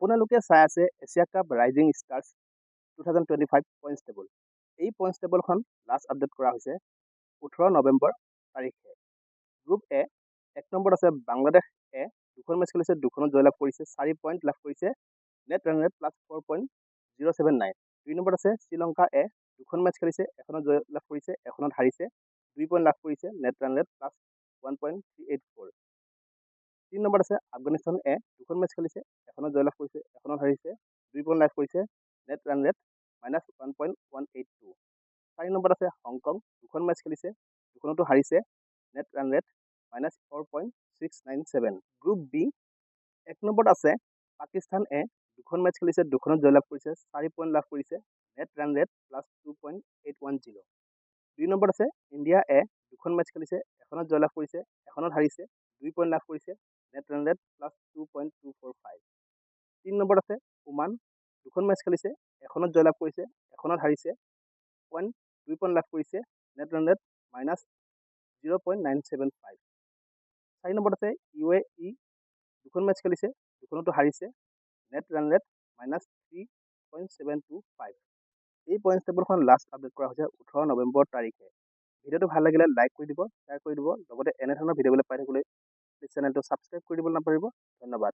আপোনালোকে চাই আছে Asia cup rising stars 2025 points table. এই পইণ্টছ টেবলখন লাষ্ট আপডেট কৰা হৈছে 18 নৱেম্বৰ তাৰিখে। গ্ৰুপ এ 1 নম্বৰত আছে বাংলাদেশ এ, দুখন মেচ খেলিছে, দুখনত জয়লাভ কৰিছে, 4 পইণ্ট লাভ কৰিছে, নেট ৰান ৰেট প্লাছ 4.079। 2 নম্বৰত আছে শ্ৰীলংকা এ, দুখন মেচ খেলিছে, এখনত জয়লাভ কৰিছে, এখনত হাৰিছে, 2 পইণ্ট লাভ কৰিছে, নেট ৰান ৰেট প্লাছ 1.384। 3 নম্বৰত আছে আফগানিস্তান এ, দুখন মেচ খেলিছে, এখনত জয়লাভ কৰিছে, এখনত হাৰিছে, 2 পইণ্ট লাভ কৰিছে, নেট ৰান ৰেট -1.182। 4 নম্বৰত আছে হংকং, দুখন মেচ খেলিছে, দুখনতো হাৰিছে, net run rate -4.697। Group B 1 নম্বৰত আছে পাকিস্তান এ, দুখন মেচ খেলিছে, দুখনত জয়লাভ কৰিছে, 4 পইণ্ট লাভ কৰিছে, নেট ৰান ৰেট প্লাছ 2.810। 2 নম্বৰত আছে ইণ্ডিয়া এ, দুখন মেচ খেলিছে, এখনত জয়লাভ কৰিছে, এখনত হাৰিছে, 2 পইণ্ট লাভ কৰিছে, নেট ৰান ৰেট প্লাছ 2.245। 3 নম্বৰত আছে ওমান, দুখন মেচ খেলিছে, এখনত জয়লাভ কৰিছে, এখনত হাৰিছে, 2 পইণ্ট লাভ কৰিছে, নেট ৰান ৰেট -0.975। 4 নম্বৰত আছে UAE, দুখন মেচ খেলিছে, দুখনতো হাৰিছে, নেট ৰান ৰেট -3.725। এই পইণ্টছ টেবলখন লাষ্ট আপডেট কৰা হৈছে 18 নৱেম্বৰ তাৰিখে। ভিডিঅ'টো ভাল লাগিলে লাইক কৰি দিব, শ্বেয়াৰ কৰি দিব, লগতে এনেধৰণৰ ভিডিঅ'বিলাক পাই থাকিবলৈ প্লিজ চেনেলটো ছাবস্ক্ৰাইব কৰি দিব নাপাহৰিব। ধন্যবাদ।